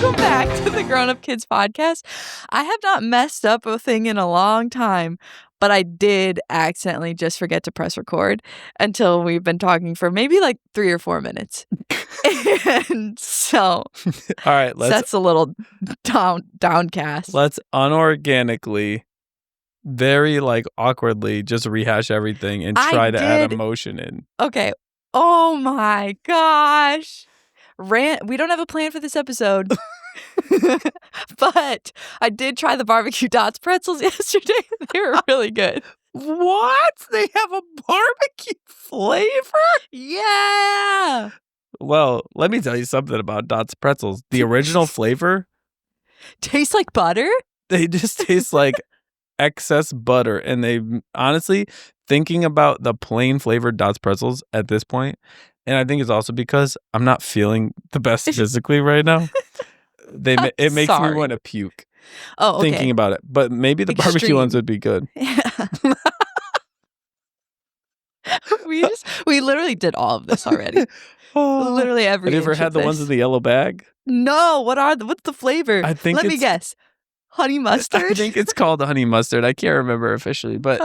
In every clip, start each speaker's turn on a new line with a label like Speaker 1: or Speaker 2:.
Speaker 1: Welcome back to the Grown Up Kids podcast. I have not messed up a thing in a long time, but I did accidentally just forget to press record until we've been talking for maybe like 3 or 4 minutes. And so,
Speaker 2: All right,
Speaker 1: Seth's a little downcast.
Speaker 2: Let's unorganically, very like awkwardly, just rehash everything and try to add emotion in.
Speaker 1: Okay. Oh my gosh. We don't have a plan for this episode. But I did try the barbecue Dots pretzels yesterday. They were really good.
Speaker 2: What? They have a barbecue flavor?
Speaker 1: Yeah.
Speaker 2: Well, let me tell you something about Dots pretzels. The original flavor
Speaker 1: tastes like butter.
Speaker 2: They just taste like excess butter. And they honestly, thinking about the plain flavored Dots pretzels at this point, and I think it's also because I'm not feeling the best physically right now. It makes me want to puke.
Speaker 1: Oh, okay.
Speaker 2: Thinking about it. But maybe the barbecue ones would be good.
Speaker 1: Yeah. we literally did all of this already. Literally every.
Speaker 2: Have you ever had the ones in the yellow bag?
Speaker 1: No. What's the flavor?
Speaker 2: I think
Speaker 1: Let me guess. Honey mustard?
Speaker 2: I think it's called honey mustard. I can't remember officially, but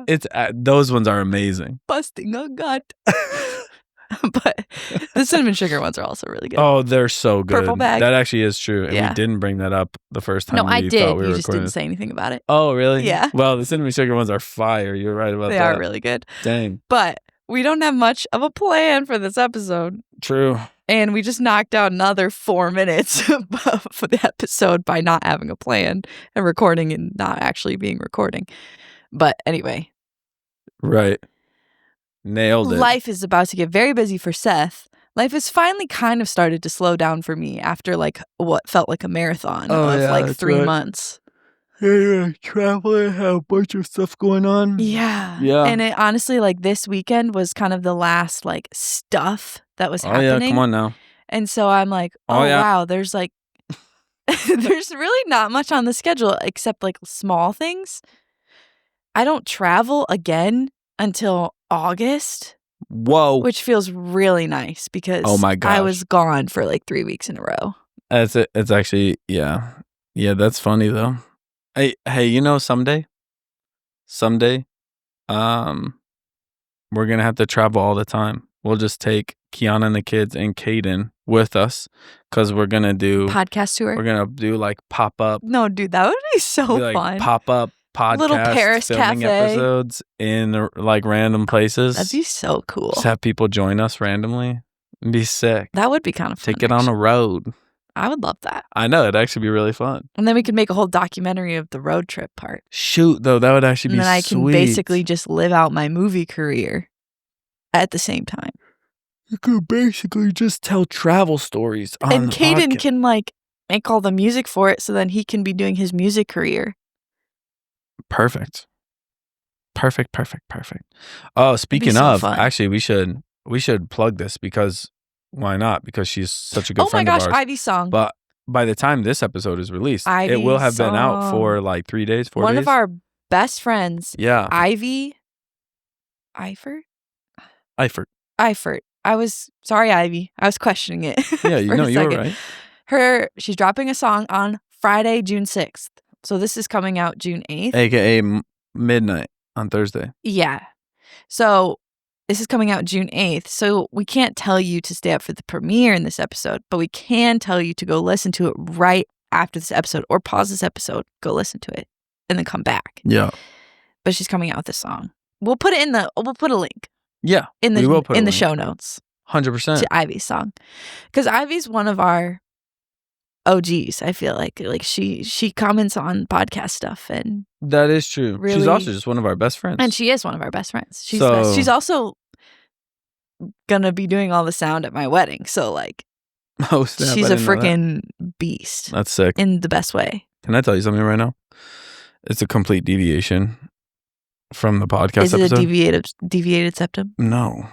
Speaker 2: it's those ones are amazing.
Speaker 1: Busting a gut. But the cinnamon sugar ones are also really good.
Speaker 2: Oh, they're so good.
Speaker 1: Purple bag.
Speaker 2: That actually is true. And
Speaker 1: Yeah.
Speaker 2: we didn't bring that up the first time.
Speaker 1: No, I did.
Speaker 2: Thought we
Speaker 1: You
Speaker 2: were
Speaker 1: just
Speaker 2: recording
Speaker 1: didn't say anything about it.
Speaker 2: Oh, really?
Speaker 1: Yeah.
Speaker 2: Well, the cinnamon sugar ones are fire. You're right about
Speaker 1: They
Speaker 2: that.
Speaker 1: are really good.
Speaker 2: Dang.
Speaker 1: But we don't have much of a plan for this episode.
Speaker 2: True.
Speaker 1: And we just knocked out another 4 minutes for the episode by not having a plan and recording and not actually being recording. But anyway.
Speaker 2: Right. Nailed it.
Speaker 1: Life is about to get very busy for Seth. Life has finally kind of started to slow down for me after like what felt like a marathon of like 3 months.
Speaker 2: Yeah, traveling, have a bunch of stuff going on.
Speaker 1: Yeah.
Speaker 2: Yeah.
Speaker 1: And it honestly, like this weekend was kind of the last like stuff that was happening.
Speaker 2: Yeah, come on now.
Speaker 1: And so I'm like, wow, there's like, there's really not much on the schedule except like small things. I don't travel again until August.
Speaker 2: Whoa.
Speaker 1: Which feels really nice because I was gone for like 3 weeks in a row.
Speaker 2: It's actually, yeah. Yeah, that's funny though. Hey, you know, someday, we're going to have to travel all the time. We'll just take Kiana and the kids and Kaden with us because we're going to do
Speaker 1: podcast tour.
Speaker 2: We're going to do like pop-up.
Speaker 1: No, dude, that would be so fun.
Speaker 2: Pop-up podcast.
Speaker 1: Little Paris
Speaker 2: filming
Speaker 1: cafe.
Speaker 2: Episodes in like random places.
Speaker 1: That'd be so cool.
Speaker 2: Just have people join us randomly. It'd be sick.
Speaker 1: That would be kind of fun.
Speaker 2: Take it on the road.
Speaker 1: I would love that.
Speaker 2: I know. It'd actually be really fun.
Speaker 1: And then we could make a whole documentary of the road trip part.
Speaker 2: Shoot, though. That would actually be sweet.
Speaker 1: And then I can basically just live out my movie career at the same time.
Speaker 2: You could basically just tell travel stories on
Speaker 1: and
Speaker 2: the
Speaker 1: Kaden
Speaker 2: podcast.
Speaker 1: can like make all the music for it so then he can be doing his music career.
Speaker 2: Perfect. Oh, speaking of,
Speaker 1: fun.
Speaker 2: actually, we should plug this because why not? Because she's such a good friend of ours.
Speaker 1: Oh my gosh, Ivy's song.
Speaker 2: But by the time this episode is released,
Speaker 1: Ivy's
Speaker 2: it will have been out
Speaker 1: song.
Speaker 2: for like 3 days, 4 days.
Speaker 1: One of our best friends,
Speaker 2: yeah,
Speaker 1: Eifert. Sorry, Ivy. I was questioning it.
Speaker 2: Yeah, you know, you were right.
Speaker 1: She's dropping a song on Friday, June 6th. So this is coming out June 8th.
Speaker 2: AKA midnight on Thursday.
Speaker 1: Yeah. So this is coming out June 8th. So we can't tell you to stay up for the premiere in this episode, but we can tell you to go listen to it right after this episode or pause this episode, go listen to it, and then come back.
Speaker 2: Yeah.
Speaker 1: But she's coming out with this song. We'll put a link.
Speaker 2: Yeah.
Speaker 1: In the
Speaker 2: link.
Speaker 1: show notes.
Speaker 2: 100%.
Speaker 1: To Ivy's song. Because Ivy's one of our OGs, I feel like. Like she comments on podcast stuff and
Speaker 2: that is true.
Speaker 1: Really,
Speaker 2: she's also just one of our best friends.
Speaker 1: And she is one of our best friends. She's also gonna be doing all the sound at my wedding. So like she's a freaking beast.
Speaker 2: That's sick.
Speaker 1: In the best way.
Speaker 2: Can I tell you something right now? It's a complete deviation from the podcast episode.
Speaker 1: Is it a deviated septum?
Speaker 2: No.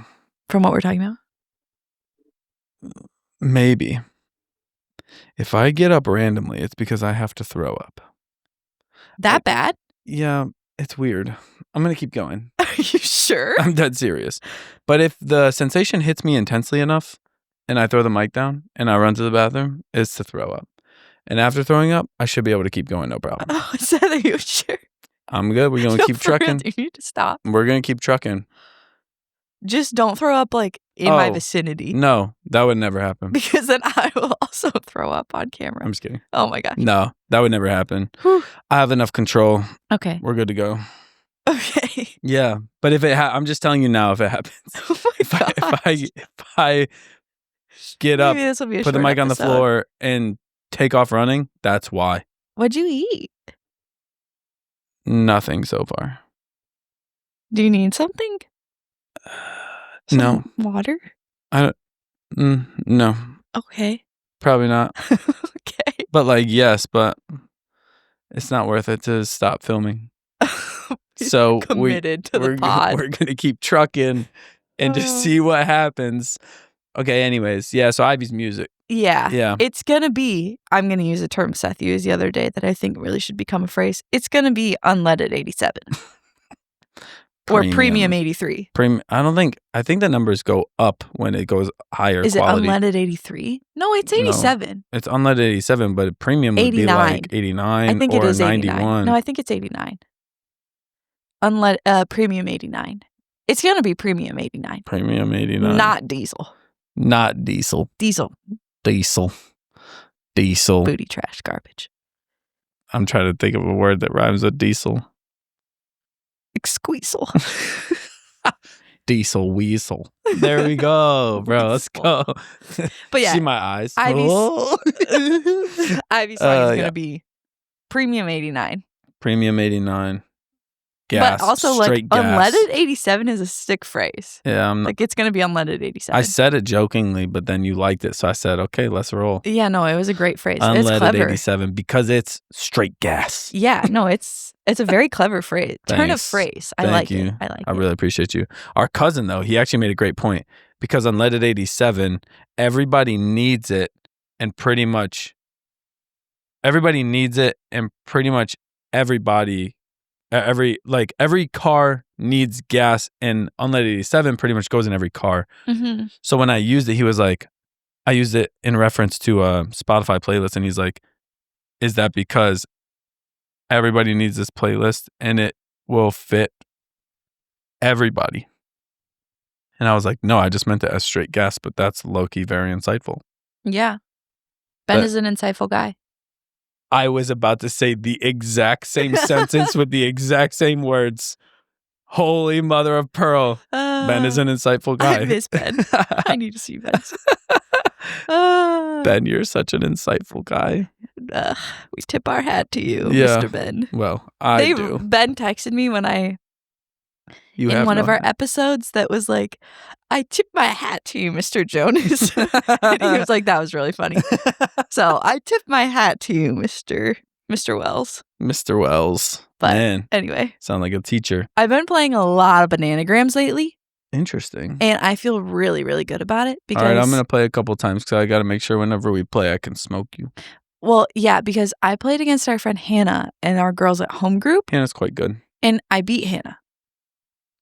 Speaker 1: From what we're talking about?
Speaker 2: Maybe. If I get up randomly, it's because I have to throw up.
Speaker 1: That bad?
Speaker 2: Yeah, it's weird. I'm going to keep going.
Speaker 1: Are you sure?
Speaker 2: I'm dead serious. But if the sensation hits me intensely enough and I throw the mic down and I run to the bathroom, it's to throw up. And after throwing up, I should be able to keep going, no problem.
Speaker 1: Oh, Seth, are you sure?
Speaker 2: I'm good. We're going to keep
Speaker 1: For real,
Speaker 2: trucking.
Speaker 1: you need to stop.
Speaker 2: We're going to keep trucking.
Speaker 1: Just don't throw up like in my vicinity.
Speaker 2: No, that would never happen.
Speaker 1: Because then I will also throw up on camera.
Speaker 2: I'm just kidding.
Speaker 1: Oh my gosh.
Speaker 2: No, that would never happen.
Speaker 1: Whew.
Speaker 2: I have enough control.
Speaker 1: Okay.
Speaker 2: We're good to go.
Speaker 1: Okay.
Speaker 2: Yeah, but if it I'm just telling you now if it happens.
Speaker 1: Oh my gosh.
Speaker 2: If I get up,
Speaker 1: Maybe this will be a
Speaker 2: put the
Speaker 1: short
Speaker 2: mic on the
Speaker 1: episode.
Speaker 2: floor and take off running, that's why.
Speaker 1: What'd you eat?
Speaker 2: Nothing so far.
Speaker 1: Do you need something?
Speaker 2: No.
Speaker 1: Water?
Speaker 2: No.
Speaker 1: Okay.
Speaker 2: Probably not.
Speaker 1: Okay.
Speaker 2: But like, yes, but it's not worth it to stop filming. So
Speaker 1: committed to the pod.
Speaker 2: We're going to keep trucking and just see what happens. Okay, anyways. Yeah, so Ivy's music.
Speaker 1: Yeah. It's going to be, I'm going to use a term Seth used the other day that I think really should become a phrase. It's going to be unleaded 87. Or premium 83.
Speaker 2: I think the numbers go up when it goes higher
Speaker 1: Is
Speaker 2: quality.
Speaker 1: It unleaded 83? No, it's 87.
Speaker 2: No, it's unleaded 87, but premium would be like 89
Speaker 1: I think
Speaker 2: or
Speaker 1: it is
Speaker 2: 91.
Speaker 1: 89. No, I think it's 89. Premium 89. It's going to be premium 89.
Speaker 2: Premium 89.
Speaker 1: Not diesel.
Speaker 2: Not diesel.
Speaker 1: Diesel. Booty trash garbage.
Speaker 2: I'm trying to think of a word that rhymes with diesel.
Speaker 1: Squeezle.
Speaker 2: Diesel weasel. There we go, bro. Let's go.
Speaker 1: But yeah.
Speaker 2: See my eyes?
Speaker 1: Ivy's Ivy's song is going to be premium 89.
Speaker 2: Premium 89. Gas.
Speaker 1: But also, like, unleaded 87 is a sick phrase.
Speaker 2: Yeah.
Speaker 1: Like, it's going to be unleaded 87.
Speaker 2: I said it jokingly, but then you liked it. So I said, okay, let's roll.
Speaker 1: Yeah, no, it was a great phrase.
Speaker 2: Unleaded
Speaker 1: it's clever.
Speaker 2: 87 because it's straight gas.
Speaker 1: Yeah, no, it's a very clever phrase. Turn of phrase. I like it.
Speaker 2: I really appreciate you. Our cousin, though, he actually made a great point because unleaded 87, everybody needs it and pretty much everybody every car needs gas, and unleaded 87 pretty much goes in every car.
Speaker 1: Mm-hmm.
Speaker 2: So when I used it, he was like, I used it in reference to a Spotify playlist, and he's like, is that because everybody needs this playlist and it will fit everybody? And I was like, no, I just meant it as straight gas, but that's low-key very insightful.
Speaker 1: Yeah. Ben is an insightful guy.
Speaker 2: I was about to say the exact same sentence with the exact same words. Holy mother of pearl. Ben is an insightful guy.
Speaker 1: I miss Ben. I need to see Ben.
Speaker 2: Ben, you're such an insightful guy.
Speaker 1: We tip our hat to you, Mr. Ben.
Speaker 2: Well, I do.
Speaker 1: Ben texted me when in one of our episodes that was like, I tip my hat to you, Mr. Jonas. And he was like, that was really funny. So I tip my hat to you, Mr. Wells.
Speaker 2: Mr. Wells.
Speaker 1: But
Speaker 2: man,
Speaker 1: anyway.
Speaker 2: Sound like a teacher.
Speaker 1: I've been playing a lot of banagrams lately.
Speaker 2: Interesting.
Speaker 1: And I feel really, really good about it. Because,
Speaker 2: all right, I'm going to play a couple times because I got to make sure whenever we play, I can smoke you.
Speaker 1: Well, yeah, because I played against our friend Hannah and our Girls at Home group.
Speaker 2: Hannah's quite good.
Speaker 1: And I beat Hannah.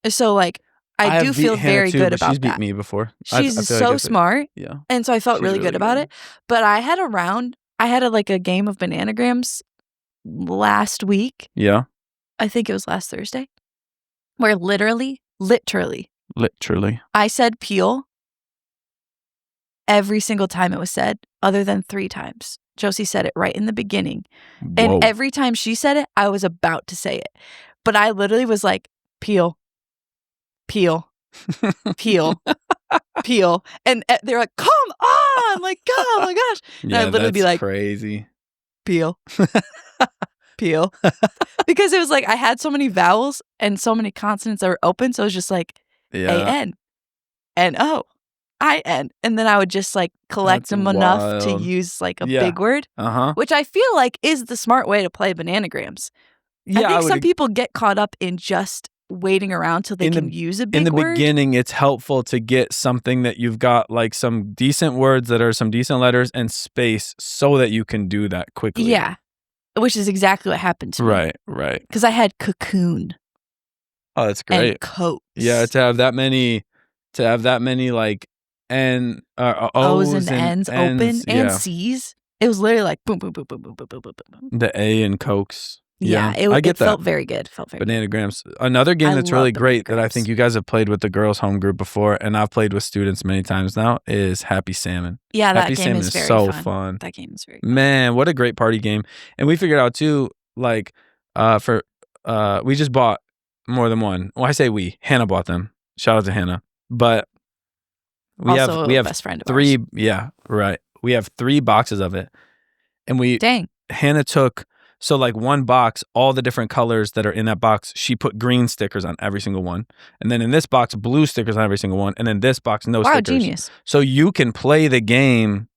Speaker 1: So, like, I do feel very good about that.
Speaker 2: She's beat me before.
Speaker 1: She's so smart.
Speaker 2: Yeah.
Speaker 1: And so I felt really good about it. But I had a game of banagrams last week.
Speaker 2: Yeah.
Speaker 1: I think it was last Thursday. Where literally, I said peel every single time it was said, other than 3 times. Josie said it right in the beginning.
Speaker 2: Whoa.
Speaker 1: And every time she said it, I was about to say it. But I literally was like, peel. Peel. And they're like, come on. Like, oh my gosh. And
Speaker 2: yeah,
Speaker 1: I'd literally be like,
Speaker 2: crazy.
Speaker 1: Peel. Peel. Because it was like, I had so many vowels and so many consonants that were open. So it was just like, A-N, N-O, I-N. And then I would just like collect them enough to use like a big word, which I feel like is the smart way to play banagrams. Yeah, I think some people get caught up in just waiting around till they can use a big word.
Speaker 2: In the beginning, it's helpful to get something that you've got like some decent words that are some decent letters and space so that you can do that quickly.
Speaker 1: Yeah, which is exactly what happened to me.
Speaker 2: Right.
Speaker 1: Because I had cocoon.
Speaker 2: Oh, that's great.
Speaker 1: And coats.
Speaker 2: Yeah, to have that many like O's
Speaker 1: and N's open and C's. It was literally like boom, boom, boom, boom, boom, boom, boom, boom, boom.
Speaker 2: The A in Cokes.
Speaker 1: Yeah,
Speaker 2: I get
Speaker 1: it
Speaker 2: that.
Speaker 1: felt very good.
Speaker 2: Banagrams. Another game
Speaker 1: I
Speaker 2: that's
Speaker 1: love
Speaker 2: really great that I
Speaker 1: Banagrams.
Speaker 2: think you guys have played with the girls' home group before, and I've played with students many times now, is Happy Salmon.
Speaker 1: Yeah, that
Speaker 2: Happy
Speaker 1: game
Speaker 2: Salmon
Speaker 1: is
Speaker 2: is
Speaker 1: very
Speaker 2: so
Speaker 1: fun.
Speaker 2: fun.
Speaker 1: That game is very fun.
Speaker 2: Man, what a great party game. And we figured out too, like, we just bought more than one. Well, I say we. Hannah bought them. Shout out to Hannah. But we
Speaker 1: Also
Speaker 2: have
Speaker 1: a best friend of
Speaker 2: three.
Speaker 1: ours.
Speaker 2: Yeah, right. We have 3 boxes of it, and
Speaker 1: Dang.
Speaker 2: Hannah took, so like one box, all the different colors that are in that box, she put green stickers on every single one. And then in this box, blue stickers on every single one. And in this box, no
Speaker 1: Wow,
Speaker 2: stickers.
Speaker 1: genius.
Speaker 2: So you can play the game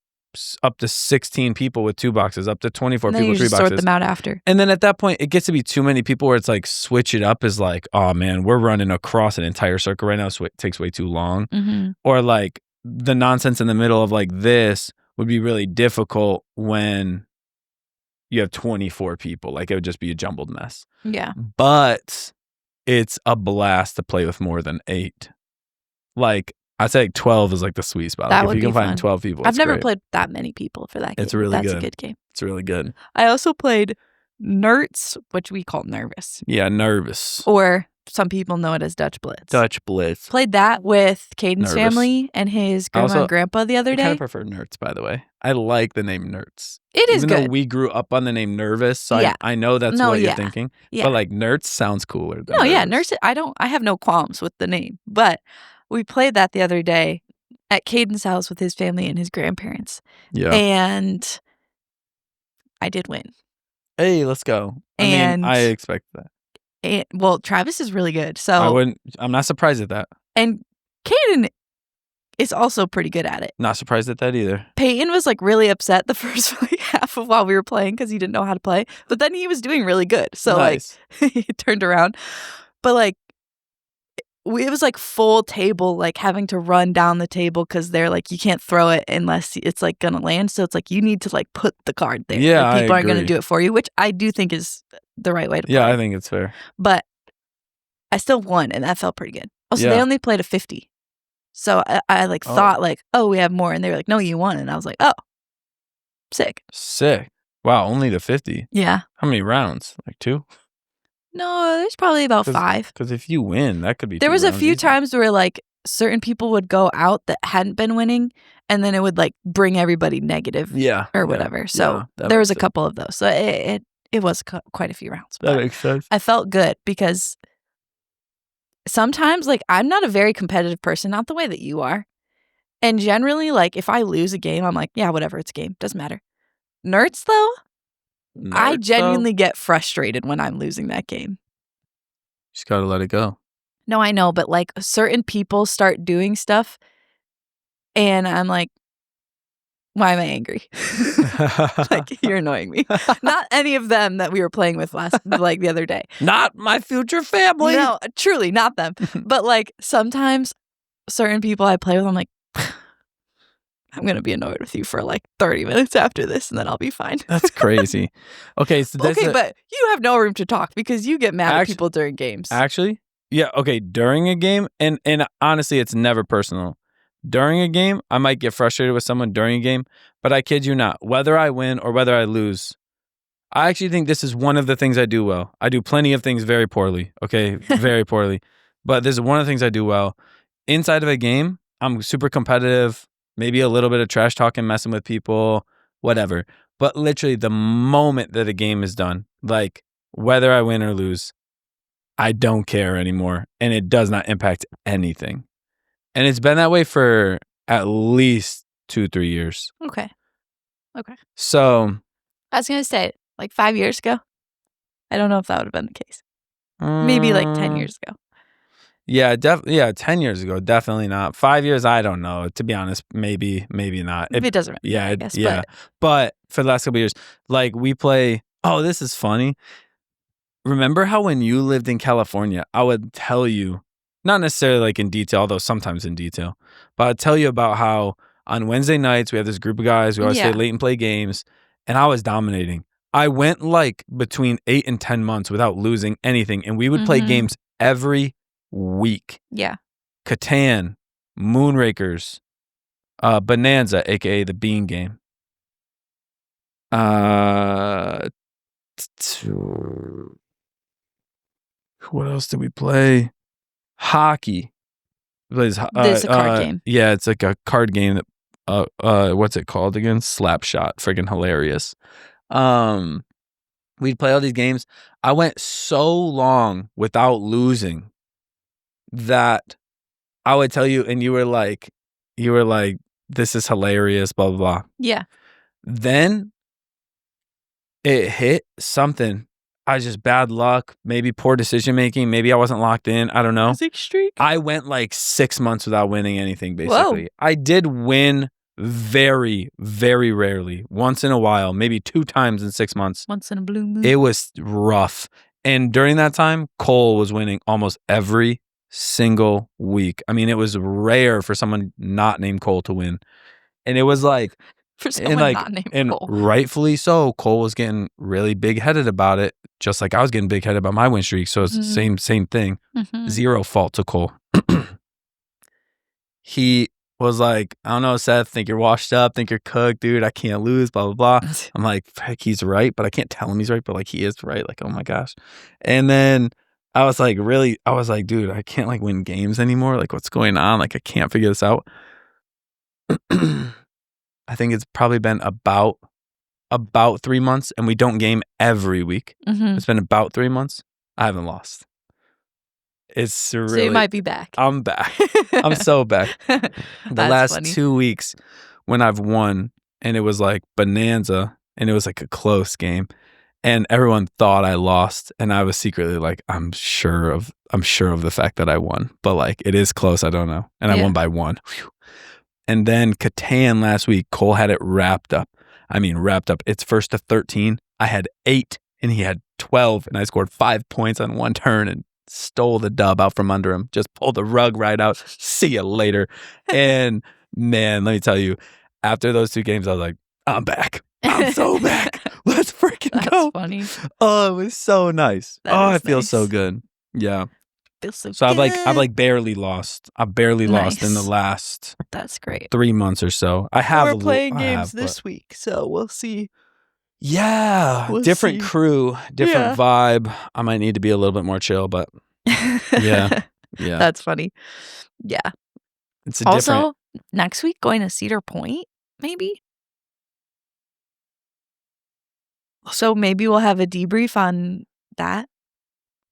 Speaker 2: up to 16 people with 2 boxes, up to 24
Speaker 1: And then
Speaker 2: people
Speaker 1: you
Speaker 2: with 3
Speaker 1: just sort
Speaker 2: boxes.
Speaker 1: them out after.
Speaker 2: And then at that point, it gets to be too many people where it's like switch it up is like, oh man, we're running across an entire circle right now, so it takes way too long.
Speaker 1: Mm-hmm.
Speaker 2: Or like the nonsense in the middle of like this would be really difficult when you have 24 people. Like it would just be a jumbled mess.
Speaker 1: Yeah.
Speaker 2: But it's a blast to play with more than 8. Like I'd say 12 is like the sweet spot.
Speaker 1: That
Speaker 2: Like,
Speaker 1: would
Speaker 2: if you
Speaker 1: be
Speaker 2: can find
Speaker 1: fun.
Speaker 2: 12 people,
Speaker 1: I've never
Speaker 2: great.
Speaker 1: played that many people for that game.
Speaker 2: It's really
Speaker 1: That's
Speaker 2: good.
Speaker 1: a good game.
Speaker 2: It's really good.
Speaker 1: I also played Nerds, which we call Nervous.
Speaker 2: Yeah, nervous.
Speaker 1: Or some people know it as Dutch Blitz.
Speaker 2: Dutch Blitz.
Speaker 1: Played that with Caden's
Speaker 2: Nervous.
Speaker 1: family and his grandma and grandpa the other
Speaker 2: I
Speaker 1: day.
Speaker 2: kind of prefer Nerds, by the way. I like the name Nerds.
Speaker 1: It is
Speaker 2: Even
Speaker 1: good.
Speaker 2: though we grew up on the name Nervous, so
Speaker 1: Yeah.
Speaker 2: I know that's
Speaker 1: No,
Speaker 2: what you're
Speaker 1: yeah.
Speaker 2: thinking.
Speaker 1: Yeah.
Speaker 2: But like Nerds sounds cooler than
Speaker 1: No, yeah,
Speaker 2: Nervous.
Speaker 1: Nurse. I have no qualms with the name, but we played that the other day at Caden's house with his family and his grandparents,
Speaker 2: Yeah.
Speaker 1: and I did win.
Speaker 2: Hey, let's go. I mean, I expect that.
Speaker 1: Well, Travis is really good, so
Speaker 2: I'm not surprised at that.
Speaker 1: and Caden is also pretty good at it.
Speaker 2: Not surprised at that either.
Speaker 1: Peyton was like really upset the first half of while we were playing because he didn't know how to play, but then he was doing really good. So
Speaker 2: Nice.
Speaker 1: like he turned around, but like it was like full table, like having to run down the table because they're like you can't throw it unless it's like gonna land. So it's like you need to like put the card there.
Speaker 2: Yeah,
Speaker 1: like, people
Speaker 2: I
Speaker 1: aren't gonna
Speaker 2: agree.
Speaker 1: do it for you, which I do think is the right way to play.
Speaker 2: Yeah, I think it's fair.
Speaker 1: But I still won, and that felt pretty good. Also, they
Speaker 2: Yeah.
Speaker 1: only played a 50. So I like thought like, oh, we have more. And they were like, no, you won. And I was like, oh, sick.
Speaker 2: Sick. Wow, only the 50.
Speaker 1: Yeah.
Speaker 2: How many rounds? Like 2?
Speaker 1: No, there's probably about 5.
Speaker 2: Because if you win, that could be
Speaker 1: There
Speaker 2: 2
Speaker 1: was a
Speaker 2: rounds
Speaker 1: few
Speaker 2: easy.
Speaker 1: times where like certain people would go out that hadn't been winning, and then it would like bring everybody negative
Speaker 2: Yeah.
Speaker 1: or
Speaker 2: yeah,
Speaker 1: whatever. So
Speaker 2: that
Speaker 1: there was
Speaker 2: makes
Speaker 1: a
Speaker 2: sense.
Speaker 1: couple of those. So it was quite a few rounds.
Speaker 2: That
Speaker 1: But
Speaker 2: makes sense.
Speaker 1: I felt good because sometimes like I'm not a very competitive person, not the way that you are. And generally, like if I lose a game, I'm like, yeah, whatever, it's a game, doesn't matter. Nerds though, I
Speaker 2: Nerds,
Speaker 1: genuinely
Speaker 2: though,
Speaker 1: get frustrated when I'm losing that game.
Speaker 2: just gotta let it go.
Speaker 1: No, I know, but like certain people start doing stuff and I'm like, why am I angry? Like you're annoying me. Not any of them that we were playing with like the other day.
Speaker 2: Not my future family.
Speaker 1: No, truly not them. But like sometimes certain people I play with, I'm like, I'm going to be annoyed with you for like 30 minutes after this and then I'll be fine.
Speaker 2: That's crazy. Okay, so there's
Speaker 1: Okay, but you have no room to talk because you get mad at people during games.
Speaker 2: actually, yeah, okay, during a game, and honestly, it's never personal. During a game, I might get frustrated with someone during a game, but I kid you not, whether I win or whether I lose, I actually think this is one of the things I do well. I do plenty of things very poorly, okay? Very poorly. But this is one of the things I do well. Inside of a game, I'm super competitive, maybe a little bit of trash talking, messing with people, whatever. But literally the moment that a game is done, like whether I win or lose, I don't care anymore. And it does not impact anything. And it's been that way for at least 2-3 years.
Speaker 1: Okay.
Speaker 2: So
Speaker 1: I was going to say, like 5 years ago, I don't know if that would have been the case. Maybe like 10 years ago.
Speaker 2: Yeah, 10 years ago, definitely not. 5 years, I don't know. To be honest, maybe not.
Speaker 1: It doesn't matter,
Speaker 2: Yeah,
Speaker 1: I guess.
Speaker 2: yeah. But for the last couple of years, like we play, oh, this is funny. Remember how when you lived in California, I would tell you, not necessarily like in detail, although sometimes in detail, but I'd tell you about how on Wednesday nights, we have this group of guys, we always stay late and play games, and I was dominating. I went like between 8 and 10 months without losing anything, and we would play games every week.
Speaker 1: Yeah.
Speaker 2: Catan, Moonrakers, Bonanza, aka the Bean game. What else did we play? Hockey.
Speaker 1: This is a card game.
Speaker 2: Yeah, it's like a card game that what's it called again? Slapshot. Friggin' hilarious. We'd play all these games. I went so long without losing that I would tell you, and you were like, this is hilarious, blah, blah, blah.
Speaker 1: Yeah.
Speaker 2: Then it hit something. I just bad luck, maybe poor decision making, maybe I wasn't locked in. I don't know.
Speaker 1: Music streak.
Speaker 2: I went like 6 months without winning anything, basically. Whoa. I did win very, very rarely. Once in a while, maybe 2 times in 6 months.
Speaker 1: Once in a blue moon.
Speaker 2: It was rough. And during that time, Cole was winning almost every single week. I mean, it was rare for someone not named Cole to win. And it was like,
Speaker 1: for someone not named Cole.
Speaker 2: Rightfully so, Cole was getting really big-headed about it, just like I was getting big-headed about my win streak. So it's the same thing. Mm-hmm. Zero fault to Cole. He was like, I don't know, Seth, think you're washed up, think you're cooked, dude, I can't lose, blah, blah, blah. I'm like, heck, he's right, but I can't tell him he's right, but like he is right. Like, oh my gosh. And then I was like, dude, I can't like win games anymore. Like, what's going on? Like, I can't figure this out. I think it's probably been about 3 months, and we don't game every week. Mm-hmm. It's been about 3 months. I haven't lost. It's really.
Speaker 1: So you might be back.
Speaker 2: I'm back. I'm so back. The last funny. 2 weeks when I've won, and it was like bonanza, and it was like a close game, and everyone thought I lost, and I was secretly like, I'm sure of the fact that I won, but like it is close. I don't know, and I won by 1. Whew. And then Catan last week, Cole had it wrapped up. I mean, wrapped up. It's first to 13. I had 8 and he had 12. And I scored 5 points on one turn and stole the dub out from under him. Just pulled the rug right out. See you later. And man, let me tell you, after those 2 games, I was like, I'm back. I'm so back. Let's freaking go.
Speaker 1: That's funny.
Speaker 2: Oh, it was so nice. I feel so good. Yeah. So I've like barely lost. I've barely lost in the last.
Speaker 1: That's great.
Speaker 2: 3 months or so. I have.
Speaker 1: We're playing games this week, so we'll see.
Speaker 2: Yeah, different crew, different vibe. I might need to be a little bit more chill, but yeah.
Speaker 1: That's funny. Yeah.
Speaker 2: It's
Speaker 1: also next week going to Cedar Point, maybe. So maybe we'll have a debrief on that.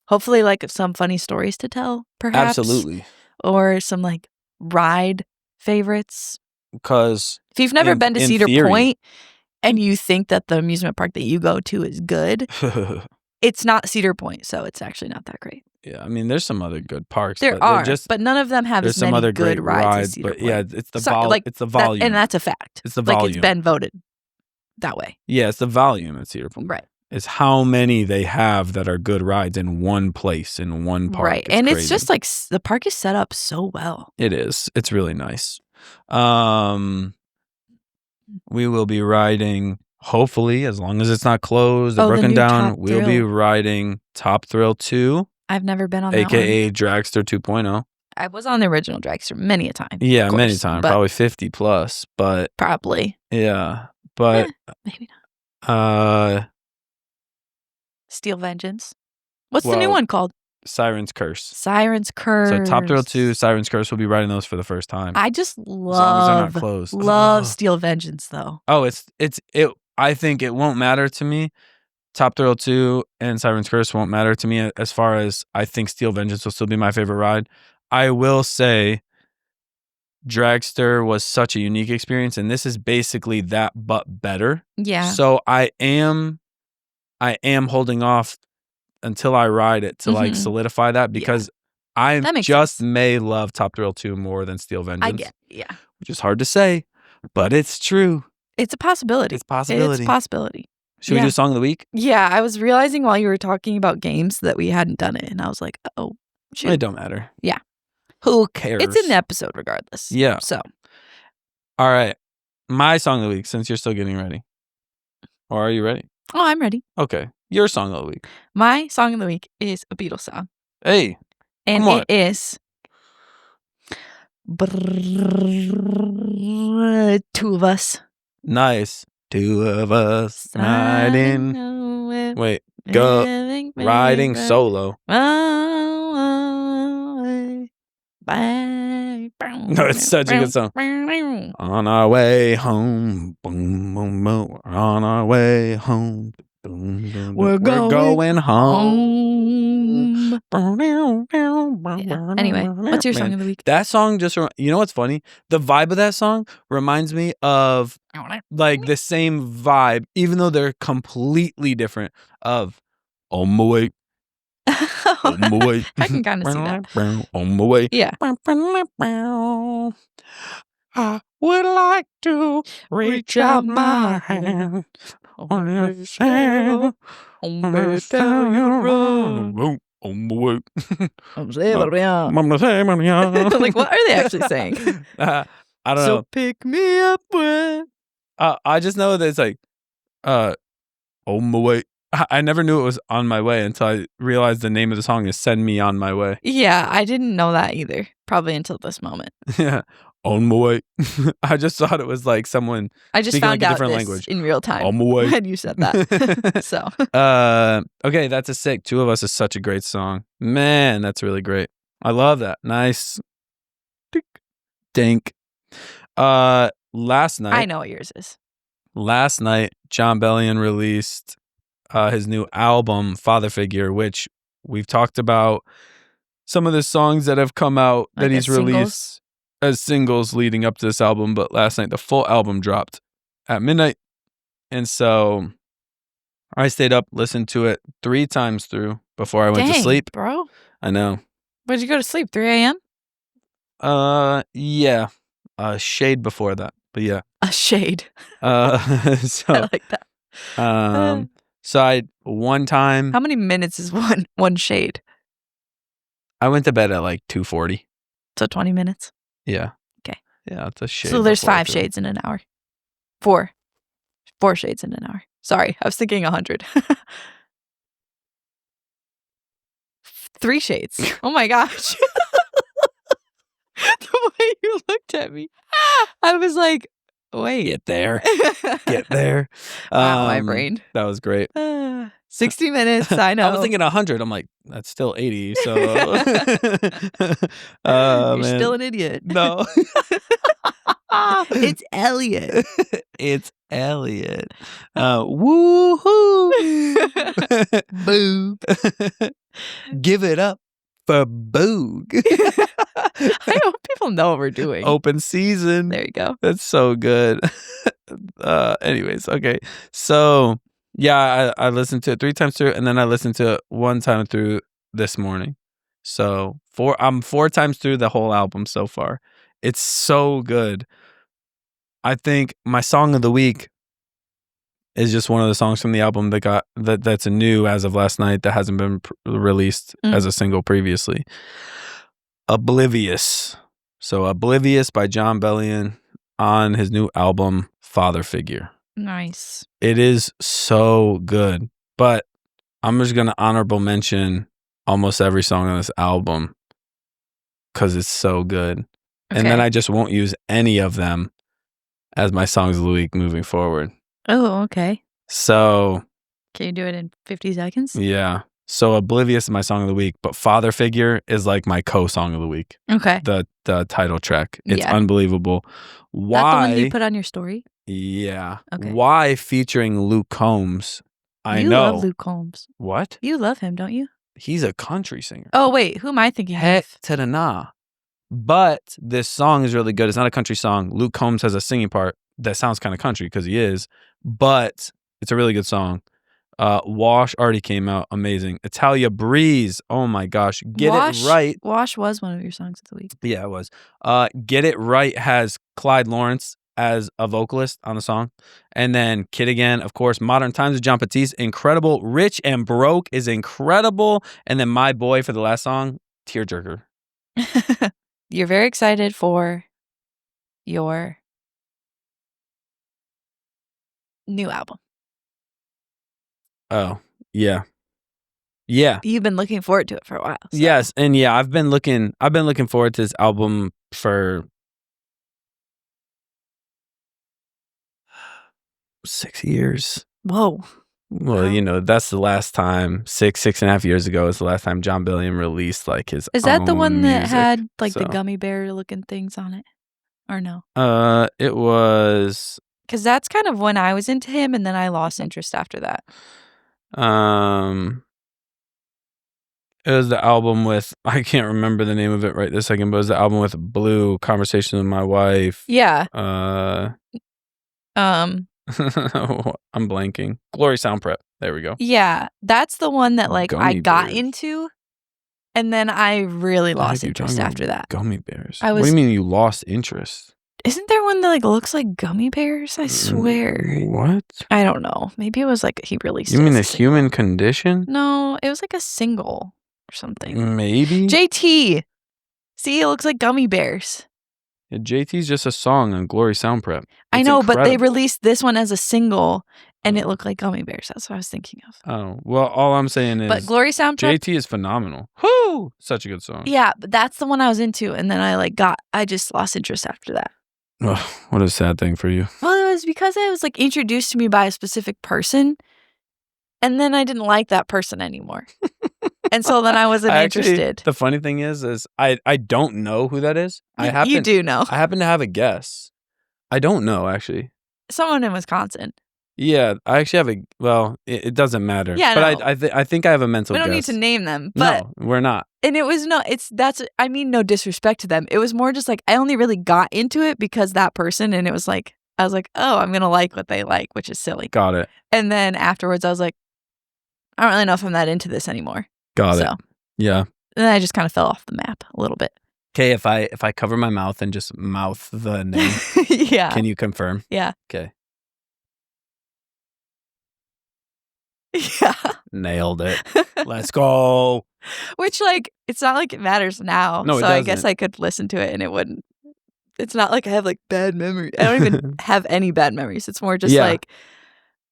Speaker 1: Hopefully, like some funny stories to tell, perhaps.
Speaker 2: Absolutely.
Speaker 1: Or some like ride favorites.
Speaker 2: Because
Speaker 1: if you've never been to Cedar Point and you think that the amusement park that you go to is good, it's not Cedar Point, so it's actually not that great.
Speaker 2: Yeah, I mean, there's some other good parks.
Speaker 1: There are, but none of them have as many
Speaker 2: other
Speaker 1: good rides as Cedar
Speaker 2: Point.
Speaker 1: Point.
Speaker 2: Yeah, it's the volume. It's the volume,
Speaker 1: and that's a fact.
Speaker 2: It's the volume.
Speaker 1: Like it's been voted that way.
Speaker 2: Yeah, it's the volume at Cedar Point.
Speaker 1: Right.
Speaker 2: Is how many they have that are good rides in one place, in one park.
Speaker 1: Right. And it's just like the park is set up so well.
Speaker 2: It is. It's really nice. We will be riding, hopefully, as long as it's not closed or broken down, we'll be riding Top Thrill 2.
Speaker 1: I've never been on that
Speaker 2: AKA Dragster 2.0.
Speaker 1: I was on the original Dragster many a time.
Speaker 2: Yeah, many times. Probably 50 plus, but.
Speaker 1: Probably.
Speaker 2: Yeah. But.
Speaker 1: Maybe not. Steel Vengeance. What's the new one called?
Speaker 2: Siren's Curse.
Speaker 1: Siren's Curse.
Speaker 2: So Top Thrill 2, Siren's Curse, will be riding those for the first time.
Speaker 1: I just love,
Speaker 2: as long as they're not closed.
Speaker 1: Love Steel Vengeance though.
Speaker 2: Oh, it. I think it won't matter to me. Top Thrill 2 and Siren's Curse won't matter to me as far as I think Steel Vengeance will still be my favorite ride. I will say Dragster was such a unique experience, and this is basically that but better.
Speaker 1: Yeah.
Speaker 2: So I am holding off until I ride it to like solidify that, because I just may love Top Thrill 2 more than Steel Vengeance.
Speaker 1: I get,
Speaker 2: which is hard to say, but it's true.
Speaker 1: It's a possibility.
Speaker 2: It's a possibility. Should we do Song of the Week?
Speaker 1: Yeah, I was realizing while you were talking about games that we hadn't done it, and I was like, oh, shoot.
Speaker 2: It don't matter.
Speaker 1: Yeah.
Speaker 2: Who cares?
Speaker 1: It's in the episode regardless.
Speaker 2: Yeah.
Speaker 1: So.
Speaker 2: All right. My Song of the Week, since you're still getting ready. Or are you ready?
Speaker 1: Oh, I'm ready.
Speaker 2: Okay. Your Song of the Week.
Speaker 1: My Song of the Week is a Beatles song.
Speaker 2: Hey.
Speaker 1: And it is Two of Us.
Speaker 2: Nice. two of us riding. Wait, go riding solo. No, it's such a good song. On our way home, boom, boom, boom. On our way home, boom, boom,
Speaker 1: We're
Speaker 2: going home.
Speaker 1: Yeah. Anyway, what's your song of the week?
Speaker 2: That song just, you know what's funny? The vibe of that song reminds me of like the same vibe, even though they're completely different, of On My Way. On my way.
Speaker 1: I can kind of see that.
Speaker 2: On my way.
Speaker 1: Yeah.
Speaker 2: I would like to reach out my hand on the sand. On my way.
Speaker 1: Like, what are they actually saying?
Speaker 2: I don't know.
Speaker 1: So pick me up when.
Speaker 2: I just know that it's like, on my way. I never knew it was On My Way until I realized the name of the song is Send Me On My Way.
Speaker 1: Yeah, I didn't know that either. Probably until this moment.
Speaker 2: Yeah, On My Way. I just thought it was like someone
Speaker 1: I just
Speaker 2: speaking
Speaker 1: found
Speaker 2: like a
Speaker 1: out
Speaker 2: different
Speaker 1: this
Speaker 2: language.
Speaker 1: in real time
Speaker 2: On My Way.
Speaker 1: when you said that. So.
Speaker 2: Okay, that's a sick. Two of Us is such a great song. Man, that's really great. I love that. Nice. Dink. Last night.
Speaker 1: I know what yours is.
Speaker 2: Last night, John Bellion released his new album, Father Figure, which we've talked about some of the songs that have come out
Speaker 1: Like
Speaker 2: that he's released as singles leading up to this album. But last night, the full album dropped at midnight. And so I stayed up, listened to it 3 times through before I went to sleep.
Speaker 1: Bro.
Speaker 2: I know.
Speaker 1: When'd you go to sleep? 3 a.m.?
Speaker 2: Yeah. A shade before that. But yeah.
Speaker 1: A shade.
Speaker 2: So
Speaker 1: I like that.
Speaker 2: So I one time
Speaker 1: How many minutes is one shade?
Speaker 2: I went to bed at like 2:40.
Speaker 1: So 20 minutes.
Speaker 2: Yeah.
Speaker 1: Okay.
Speaker 2: Yeah, it's a shade.
Speaker 1: So there's
Speaker 2: before
Speaker 1: 5 shades in an hour. 4 shades in an hour. Sorry, I was thinking 100. 3 shades. Oh my gosh. The way you looked at me, I was like, wait.
Speaker 2: Get there. Get there.
Speaker 1: Wow, my brain.
Speaker 2: That was great.
Speaker 1: 60 minutes, I know.
Speaker 2: I was thinking 100. I'm like, that's still 80. So
Speaker 1: You're still an idiot.
Speaker 2: No.
Speaker 1: It's Elliot.
Speaker 2: It's Elliot. Woohoo.
Speaker 1: Boog.
Speaker 2: Give it up for Boog.
Speaker 1: I hope people know what we're doing.
Speaker 2: Open season.
Speaker 1: There you go.
Speaker 2: That's so good. Anyways, okay. So yeah, I listened to it 3 times through, and then I listened to it 1 time through this morning. So I'm 4 times through the whole album so far. It's so good. I think my song of the week is just one of the songs from the album that's new as of last night that hasn't been released as a single previously. Oblivious. So Oblivious by John Bellion on his new album Father Figure.
Speaker 1: Nice.
Speaker 2: It is so good, but I'm just going to honorable mention almost every song on this album because it's so good. Okay. And then I just won't use any of them as my songs of the week moving forward.
Speaker 1: Oh, okay.
Speaker 2: So.
Speaker 1: Can you do it in 50 seconds?
Speaker 2: Yeah. So Oblivious is my song of the week, but Father Figure is like my co-song of the week.
Speaker 1: Okay.
Speaker 2: The title track. It's unbelievable. Why?
Speaker 1: That the one you put on your story?
Speaker 2: Yeah.
Speaker 1: Okay.
Speaker 2: Why featuring Luke Combs?
Speaker 1: You love Luke Combs.
Speaker 2: What?
Speaker 1: You love him, don't you?
Speaker 2: He's a country singer.
Speaker 1: Oh, wait. Who am I thinking
Speaker 2: of? To the nah. But this song is really good. It's not a country song. Luke Combs has a singing part that sounds kind of country because he is, but it's a really good song. Wash already came out. Amazing. Italia Breeze. Oh my gosh. Get It Right.
Speaker 1: Wash was one of your songs of the week.
Speaker 2: Yeah, it was. Get It Right has Clyde Lawrence as a vocalist on the song. And then Kid Again, of course. Modern Times with John Batiste. Incredible. Rich and Broke is incredible. And then My Boy for the last song. Tearjerker.
Speaker 1: You're very excited for your new album.
Speaker 2: Oh, yeah. Yeah.
Speaker 1: You've been looking forward to it for a while. So.
Speaker 2: Yes, and yeah, I've been looking forward to this album for 6 years.
Speaker 1: Whoa.
Speaker 2: Well,
Speaker 1: Wow.
Speaker 2: that's the last time, 6.5 years ago is the last time John Billiam released, like, his
Speaker 1: Is that the
Speaker 2: own
Speaker 1: one that
Speaker 2: music.
Speaker 1: had like the
Speaker 2: So,
Speaker 1: gummy bear looking things on it? Or no?
Speaker 2: it was,
Speaker 1: Because that's kind of when I was into him, and then I lost interest after that.
Speaker 2: it was the album with, I can't remember the name of it right this second, but it was the album with Blue, Conversation with My Wife.
Speaker 1: Yeah.
Speaker 2: I'm blanking. Glory Sound Prep. There we go.
Speaker 1: Yeah, that's the one that like I
Speaker 2: Gummy
Speaker 1: got
Speaker 2: bears.
Speaker 1: into, and then I really
Speaker 2: The heck
Speaker 1: lost
Speaker 2: you
Speaker 1: interest
Speaker 2: talking
Speaker 1: after
Speaker 2: about?
Speaker 1: that.
Speaker 2: Gummy bears.
Speaker 1: I
Speaker 2: What do
Speaker 1: was-
Speaker 2: you mean you lost interest?
Speaker 1: Isn't there one that like looks like gummy bears? I swear.
Speaker 2: What?
Speaker 1: I don't know. Maybe it was like he released.
Speaker 2: You
Speaker 1: it
Speaker 2: mean
Speaker 1: as
Speaker 2: The
Speaker 1: a
Speaker 2: Human
Speaker 1: single.
Speaker 2: Condition?
Speaker 1: No, it was like a single or something.
Speaker 2: Maybe.
Speaker 1: JT. See, it looks like gummy bears.
Speaker 2: Yeah, JT's just a song on Glory Sound Prep.
Speaker 1: I
Speaker 2: It's
Speaker 1: know, but they
Speaker 2: incredible.
Speaker 1: released this one as a single, and it looked like gummy bears. That's what I was thinking of.
Speaker 2: Oh, well, all I'm saying is
Speaker 1: But Glory Sound Prep.
Speaker 2: JT is phenomenal. Whoo! Such a good song.
Speaker 1: Yeah, but that's the one I was into, and then I just lost interest after that.
Speaker 2: Oh, what a sad thing for you.
Speaker 1: Well, it was because it was like introduced to me by a specific person, and then I didn't like that person anymore. And so then I wasn't interested.
Speaker 2: The funny thing is I don't know who that is.
Speaker 1: You do know.
Speaker 2: I happen to have a guess. I don't know, actually.
Speaker 1: Someone in Wisconsin.
Speaker 2: Yeah, I actually have it doesn't matter.
Speaker 1: Yeah,
Speaker 2: but
Speaker 1: no.
Speaker 2: I think I have a mental
Speaker 1: We don't need
Speaker 2: guess.
Speaker 1: to name them, but
Speaker 2: No, we're not.
Speaker 1: and it was I mean no disrespect to them. It was more just like I only really got into it because that person, and it was like I was like, "Oh, I'm going to like what they like," which is silly.
Speaker 2: Got it.
Speaker 1: And then afterwards I was like, I don't really know if I'm that into this anymore.
Speaker 2: Got it.
Speaker 1: So,
Speaker 2: Yeah.
Speaker 1: and then I just kind of fell off the map a little bit.
Speaker 2: Okay, if I cover my mouth and just mouth the name,
Speaker 1: Yeah.
Speaker 2: can you confirm?
Speaker 1: Yeah.
Speaker 2: Okay.
Speaker 1: Yeah.
Speaker 2: Nailed it. Let's go.
Speaker 1: Which, like, it's not like it matters now.
Speaker 2: No, it
Speaker 1: so I guess
Speaker 2: doesn't.
Speaker 1: I could listen to it and it wouldn't. It's not like I have like bad memories. I don't even have any bad memories. It's more just
Speaker 2: Yeah.
Speaker 1: like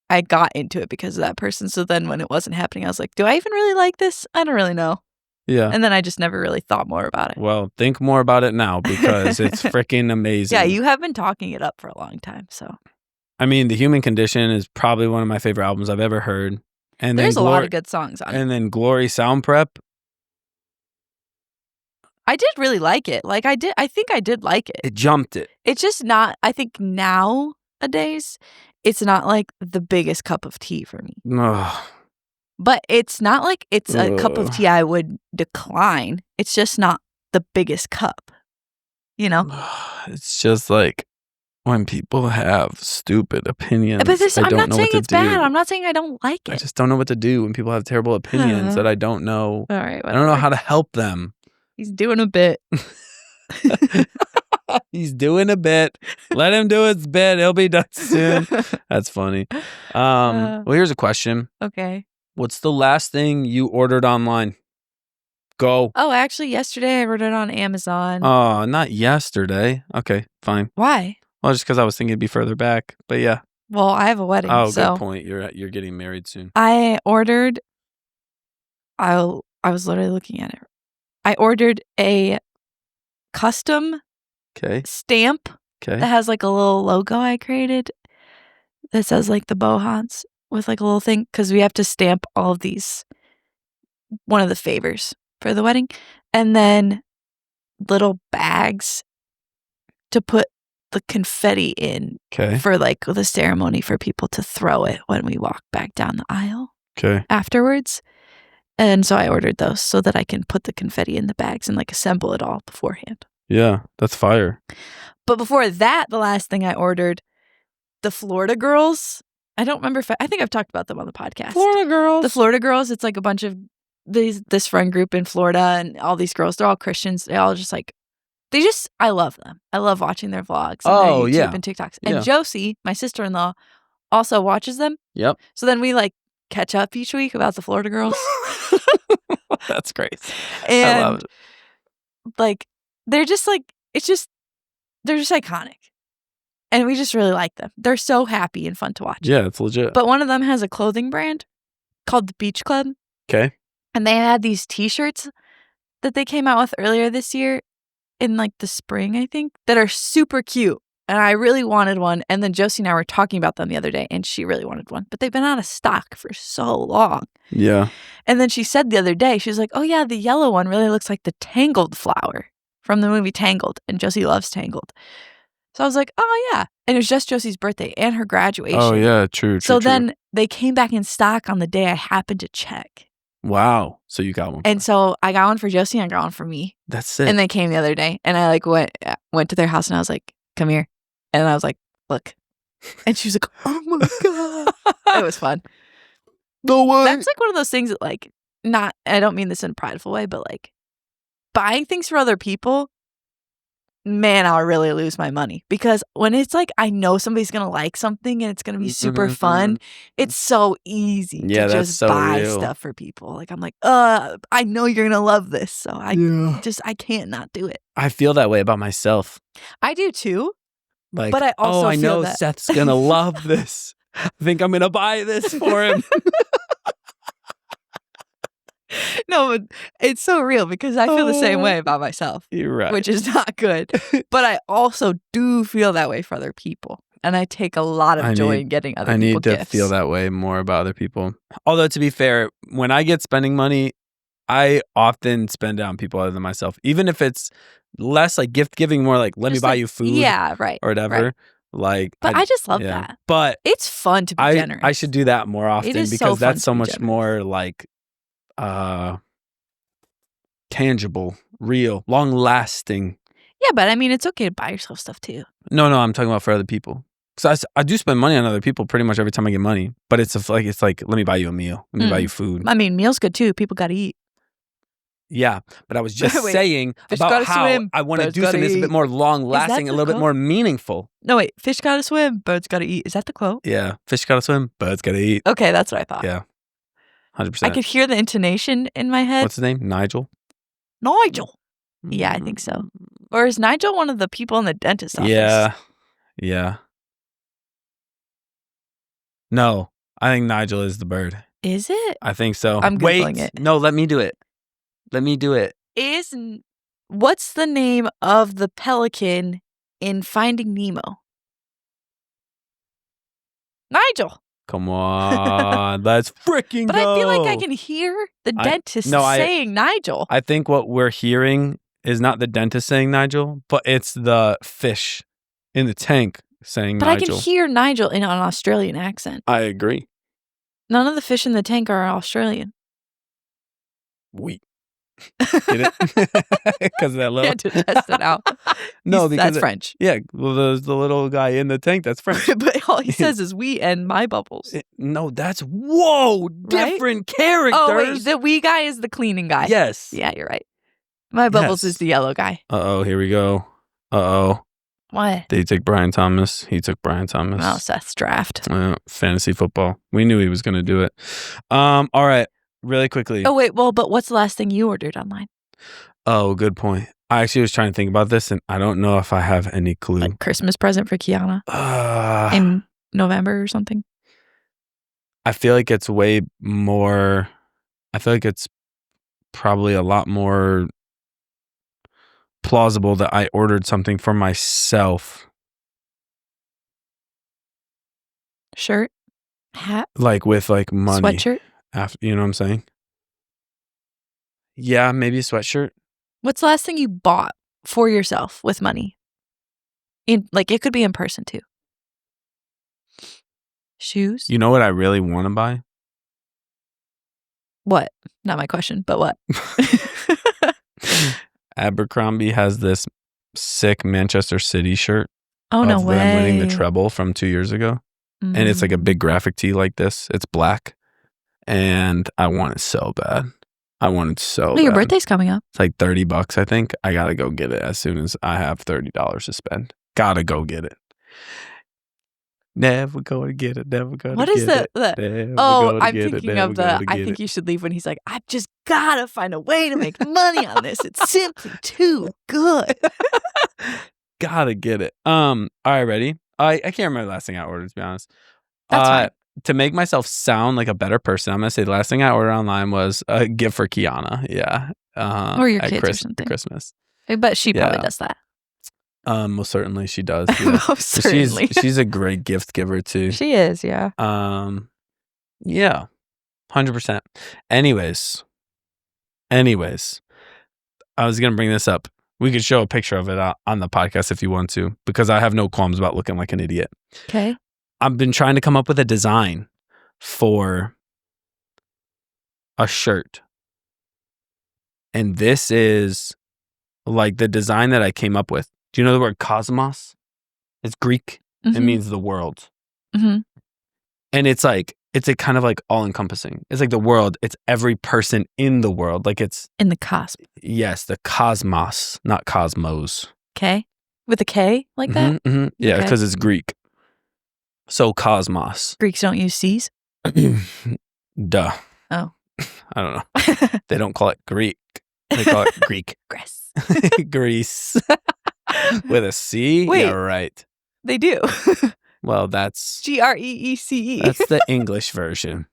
Speaker 1: I got into it because of that person. So then when it wasn't happening, I was like, do I even really like this? I don't really know.
Speaker 2: Yeah.
Speaker 1: And then I just never really thought more about it.
Speaker 2: Well, think more about it now because it's freaking amazing.
Speaker 1: Yeah, you have been talking it up for a long time. So
Speaker 2: I mean, The Human Condition is probably one of my favorite albums I've ever heard. And
Speaker 1: there's
Speaker 2: then
Speaker 1: a lot of good songs on it.
Speaker 2: And then Glory Sound Prep.
Speaker 1: I did really like it. Like I think I did like it.
Speaker 2: It jumped it.
Speaker 1: It's just not, I think nowadays, it's not like the biggest cup of tea for me.
Speaker 2: Ugh.
Speaker 1: But it's not like it's a cup of tea I would decline. It's just not the biggest cup, you know?
Speaker 2: It's just like when people have stupid opinions.
Speaker 1: But this,
Speaker 2: I
Speaker 1: I'm
Speaker 2: don't
Speaker 1: not
Speaker 2: know
Speaker 1: saying
Speaker 2: what to
Speaker 1: it's bad.
Speaker 2: do.
Speaker 1: I'm not saying I don't like
Speaker 2: I
Speaker 1: it.
Speaker 2: just don't know what to do when people have terrible opinions that I don't know.
Speaker 1: All right,
Speaker 2: I don't know how to help them.
Speaker 1: He's doing a bit.
Speaker 2: He's doing a bit. Let him do his bit. He'll be done soon. That's funny. Well, here's a question.
Speaker 1: Okay.
Speaker 2: What's the last thing you ordered online? Go.
Speaker 1: Oh, actually, yesterday I ordered it on Amazon.
Speaker 2: Oh, not yesterday. Okay, fine.
Speaker 1: Why?
Speaker 2: Well, just because I was thinking it'd be further back. But yeah.
Speaker 1: Well, I have a wedding.
Speaker 2: Oh,
Speaker 1: so
Speaker 2: good point. You're getting married soon.
Speaker 1: I ordered. I was literally looking at it. I ordered a custom
Speaker 2: Okay.
Speaker 1: stamp that
Speaker 2: Okay.
Speaker 1: has like a little logo I created that says like the Bohans with like a little thing because we have to stamp all of these. One of the favors for the wedding, and then little bags to put the confetti in
Speaker 2: Okay.
Speaker 1: for like the ceremony for people to throw it when we walk back down the aisle
Speaker 2: Okay.
Speaker 1: afterwards. And so I ordered those so that I can put the confetti in the bags and like assemble it all beforehand.
Speaker 2: Yeah, that's fire.
Speaker 1: But before that, the last thing I ordered, the Florida Girls. I don't remember I think I've talked about them on the podcast.
Speaker 2: Florida girls.
Speaker 1: The Florida Girls, it's like a bunch of this friend group in Florida, and all these girls, they're all Christians. They all just like, I love them. I love watching their vlogs and their YouTube
Speaker 2: yeah.
Speaker 1: and TikToks. And
Speaker 2: Yeah.
Speaker 1: Josie, my sister-in-law, also watches them.
Speaker 2: Yep.
Speaker 1: So then we like catch up each week about the Florida Girls.
Speaker 2: That's great.
Speaker 1: And
Speaker 2: I love it.
Speaker 1: like, they're just like, they're just iconic. And we just really like them. They're so happy and fun to watch.
Speaker 2: Yeah, it's legit.
Speaker 1: But one of them has a clothing brand called the Beach Club.
Speaker 2: Okay.
Speaker 1: And they had these t-shirts that they came out with earlier this year in like the spring, I think, that are super cute. And I really wanted one. And then Josie and I were talking about them the other day, and she really wanted one. But they've been out of stock for so long.
Speaker 2: Yeah.
Speaker 1: And then she said the other day, she was like, oh, yeah, the yellow one really looks like the Tangled flower from the movie Tangled. And Josie loves Tangled. So I was like, oh, yeah. And it was just Josie's birthday and her graduation.
Speaker 2: Oh, yeah. True.
Speaker 1: So then they came back in stock on the day I happened to check.
Speaker 2: Wow. So you got one.
Speaker 1: And so I got one for Josie and I got one for me.
Speaker 2: That's sick.
Speaker 1: And they came the other day. And I like went to their house and I was like, come here. And I was like, look. And she was like, oh my God. It was fun.
Speaker 2: No way.
Speaker 1: That's like one of those things that like, I don't mean this in a prideful way, but like buying things for other people, man, I'll really lose my money. Because when it's like, I know somebody's going to like something and it's going to be super fun, it's so easy to just buy stuff for people. Like, I'm like, I know you're going to love this. So I can't not do it.
Speaker 2: I feel that way about myself.
Speaker 1: I do too.
Speaker 2: Like,
Speaker 1: but I also
Speaker 2: I know
Speaker 1: that
Speaker 2: Seth's going to love this. I think I'm going to buy this for him.
Speaker 1: No, it's so real because I feel the same way about myself.
Speaker 2: You're right.
Speaker 1: Which is not good. But I also do feel that way for other people. And I take a lot of joy in getting other people gifts.
Speaker 2: I need to feel that way more about other people. Although, to be fair, when I get spending money, I often spend it on people other than myself. Even if it's less like gift giving, more like, let me buy you food.
Speaker 1: Yeah, right.
Speaker 2: Or whatever.
Speaker 1: Right.
Speaker 2: Like,
Speaker 1: but I just love that.
Speaker 2: But
Speaker 1: it's fun to be generous.
Speaker 2: I should do that more often because that's so much more like tangible, real, long lasting.
Speaker 1: Yeah, but I mean, it's okay to buy yourself stuff too.
Speaker 2: No, I'm talking about for other people. Because I do spend money on other people pretty much every time I get money. But it's like let me buy you a meal. Let me buy you food.
Speaker 1: I mean, meals good too. People got to eat.
Speaker 2: Yeah, but I was just saying about how I want to do something that's a bit more long lasting, a little bit more meaningful.
Speaker 1: No, wait. Fish gotta swim, birds gotta eat. Is that the quote?
Speaker 2: Yeah. Fish gotta swim, birds gotta eat.
Speaker 1: Okay, that's what I thought.
Speaker 2: Yeah. 100%.
Speaker 1: I could hear the intonation in my head.
Speaker 2: What's his name? Nigel?
Speaker 1: Yeah, I think so. Or is Nigel one of the people in the dentist's office?
Speaker 2: Yeah. No, I think Nigel is the bird.
Speaker 1: Is it?
Speaker 2: I think so.
Speaker 1: I'm Googling it.
Speaker 2: No, let me do it.
Speaker 1: What's the name of the pelican in Finding Nemo? Nigel.
Speaker 2: Come on, let's freaking go.
Speaker 1: But I feel like I can hear the dentist saying Nigel.
Speaker 2: I think what we're hearing is not the dentist saying Nigel, but it's the fish in the tank saying Nigel.
Speaker 1: But I can hear Nigel in an Australian accent.
Speaker 2: I agree.
Speaker 1: None of the fish in the tank are Australian.
Speaker 2: Get it? Because of that little...
Speaker 1: You had to test it out.
Speaker 2: No, because
Speaker 1: that's French.
Speaker 2: Yeah, well, there's the little guy in the tank. That's French.
Speaker 1: But all he says is "we" and "my bubbles."
Speaker 2: No, that's different characters.
Speaker 1: Oh wait, the "we" guy is the cleaning guy.
Speaker 2: Yes.
Speaker 1: Yeah, you're right. My bubbles is the yellow guy.
Speaker 2: Here we go.
Speaker 1: What?
Speaker 2: Did he take Brian Thomas? He took Brian Thomas.
Speaker 1: Oh, Seth's draft.
Speaker 2: Fantasy football. We knew he was going to do it. All right. Really quickly.
Speaker 1: Oh, wait. Well, but what's the last thing you ordered online?
Speaker 2: Oh, good point. I actually was trying to think about this, and I don't know if I have any clue.
Speaker 1: Like Christmas present for Kiana in November or something?
Speaker 2: I feel like it's way more... I feel like it's probably a lot more plausible that I ordered something for myself.
Speaker 1: Shirt? Hat?
Speaker 2: Like with like money.
Speaker 1: Sweatshirt?
Speaker 2: You know what I'm saying? Yeah, maybe a sweatshirt.
Speaker 1: What's the last thing you bought for yourself with money? It could be in person too. Shoes?
Speaker 2: You know what I really want to buy?
Speaker 1: What? Not my question, but what?
Speaker 2: Abercrombie has this sick Manchester City shirt.
Speaker 1: Oh, no way.
Speaker 2: Them winning the treble from 2 years ago. And it's like a big graphic tee like this. It's black. And I want it so bad. Well,
Speaker 1: your birthday's coming up.
Speaker 2: It's like $30, I think. I gotta go get it as soon as I have $30 to spend. Gotta go get it. Never gonna get it. Never gonna
Speaker 1: what
Speaker 2: get
Speaker 1: is
Speaker 2: it.
Speaker 1: I'm thinking of the I think you should leave when he's like, I've just gotta find a way to make money on this. It's simply too good.
Speaker 2: Gotta get it. All right, ready? I can't remember the last thing I ordered, to be honest.
Speaker 1: That's fine.
Speaker 2: To make myself sound like a better person, I'm going to say the last thing I ordered online was a gift for Kiana. Yeah.
Speaker 1: Or your kids or something.
Speaker 2: Christmas.
Speaker 1: But she probably does that.
Speaker 2: Most certainly she does. Yeah.
Speaker 1: Most certainly.
Speaker 2: She's a great gift giver too.
Speaker 1: She is, yeah.
Speaker 2: Yeah, 100%. Anyways, I was gonna bring this up. We could show a picture of it on the podcast if you want to, because I have no qualms about looking like an idiot.
Speaker 1: Okay.
Speaker 2: I've been trying to come up with a design for a shirt. And this is like the design that I came up with. Do you know the word cosmos? It's Greek. It means the world.
Speaker 1: Mm-hmm.
Speaker 2: And it's a kind of like all encompassing. It's like the world. It's every person in the world. Like it's
Speaker 1: in the cosmos.
Speaker 2: Yes, the cosmos, not cosmos.
Speaker 1: Okay. With a K like that?
Speaker 2: Mm-hmm. Yeah, because it's Greek. So cosmos.
Speaker 1: Greeks don't use C's?
Speaker 2: Duh.
Speaker 1: Oh.
Speaker 2: I don't know. They don't call it Greek. They call it Greek.
Speaker 1: Greece.
Speaker 2: Greece. With a C?
Speaker 1: Wait.
Speaker 2: Yeah, right.
Speaker 1: They do.
Speaker 2: Well, that's
Speaker 1: Greece.
Speaker 2: That's the English version.